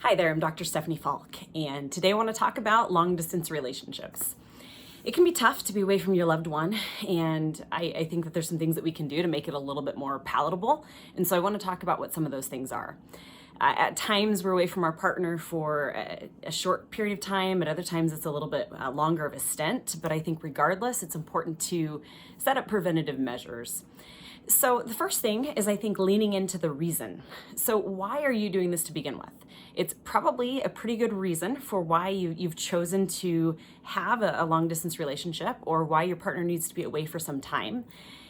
Hi there, I'm Dr. Stephanie Falk, and today I want to talk about long-distance relationships. It can be tough to be away from your loved one, and I think that there's some things that we can do to make it a little bit more palatable, and so I want to talk about what some of those things are. At times, we're away from our partner for a short period of time. At other times, it's a little bit longer of a stint, but I think regardless, it's important to set up preventative measures. So the first thing is, I think, leaning into the reason. So why are you doing this to begin with? It's probably a pretty good reason for why you've chosen to have a long distance relationship, or why your partner needs to be away for some time.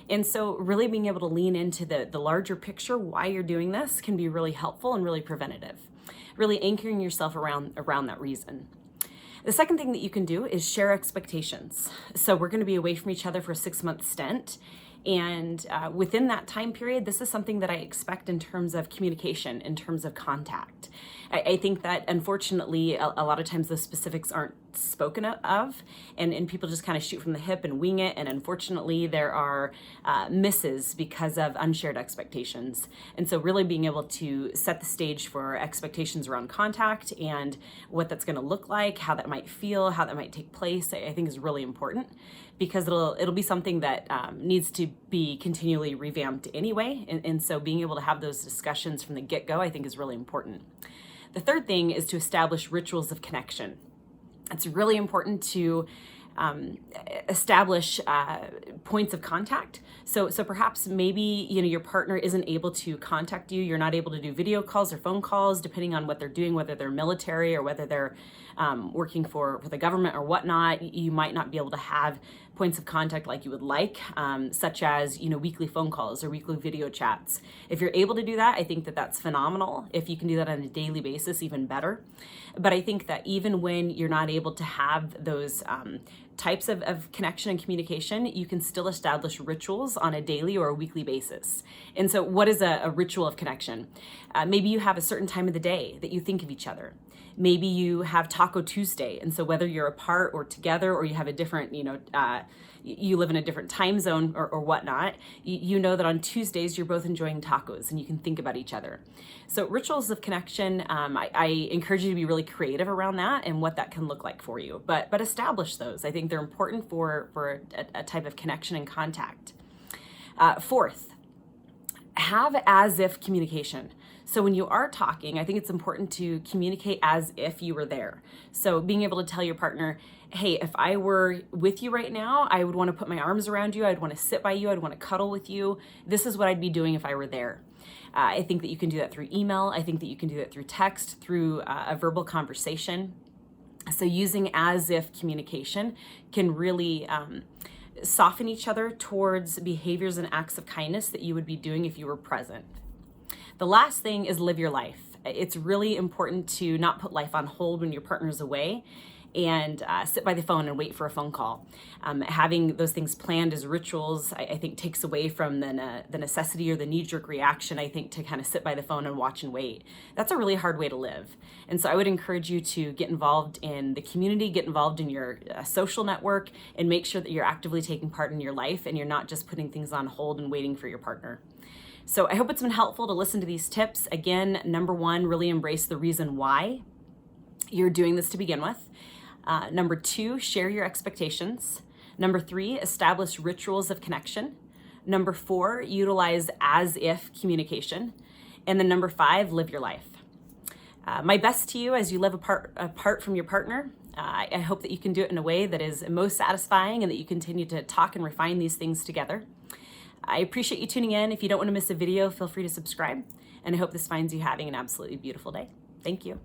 And so really being able to lean into the larger picture, why you're doing this, can be really helpful and really preventative. Really anchoring yourself around that reason. The second thing that you can do is share expectations. So we're going to be away from each other for a 6-month stint. And within that time period, this is something that I expect in terms of communication, in terms of contact. I think that unfortunately, a lot of times those specifics aren't spoken of, and people just kind of shoot from the hip and wing it. And unfortunately, there are misses because of unshared expectations. And so really being able to set the stage for expectations around contact and what that's going to look like, how that might feel, how that might take place, I think is really important, because it'll be something that needs to be continually revamped anyway. And so being able to have those discussions from the get-go, I think, is really important. The third thing is to establish rituals of connection. It's really important to establish points of contact. So perhaps maybe your partner isn't able to contact you. You're not able to do video calls or phone calls, depending on what they're doing, whether they're military or whether they're working for the government or whatnot. You might not be able to have points of contact like you would like, such as weekly phone calls or weekly video chats. If you're able to do that, I think that that's phenomenal. If you can do that on a daily basis, even better. But I think that even when you're not able to have those types of connection and communication, you can still establish rituals on a daily or a weekly basis. And so what is a ritual of connection? Maybe you have a certain time of the day that you think of each other. Maybe you have Taco Tuesday, and so whether you're apart or together, or you have a different, you live in a different time zone or whatnot, you know that on Tuesdays you're both enjoying tacos and you can think about each other. So rituals of connection, I encourage you to be really creative around that and what that can look like for you. But establish those. I think they're important for a type of connection and contact. Fourth, have as-if communication. So when you are talking, I think it's important to communicate as if you were there. So being able to tell your partner, hey, if I were with you right now, I would want to put my arms around you. I'd want to sit by you. I'd want to cuddle with you. This is what I'd be doing if I were there. I think that you can do that through email. I think that you can do that through text, through a verbal conversation. So using as if communication can really soften each other towards behaviors and acts of kindness that you would be doing if you were present. The last thing is live your life. It's really important to not put life on hold when your partner's away and sit by the phone and wait for a phone call. Having those things planned as rituals, I think, takes away from the necessity or the knee-jerk reaction, I think, to kind of sit by the phone and watch and wait. That's a really hard way to live. And so I would encourage you to get involved in the community, get involved in your social network, and make sure that you're actively taking part in your life and you're not just putting things on hold and waiting for your partner. So I hope it's been helpful to listen to these tips. Again, number one, really embrace the reason why you're doing this to begin with. Number two, share your expectations. Number three, establish rituals of connection. Number four, utilize as-if communication. And then number five, live your life. My best to you as you live apart from your partner. I hope that you can do it in a way that is most satisfying and that you continue to talk and refine these things together. I appreciate you tuning in. If you don't want to miss a video, feel free to subscribe. And I hope this finds you having an absolutely beautiful day. Thank you.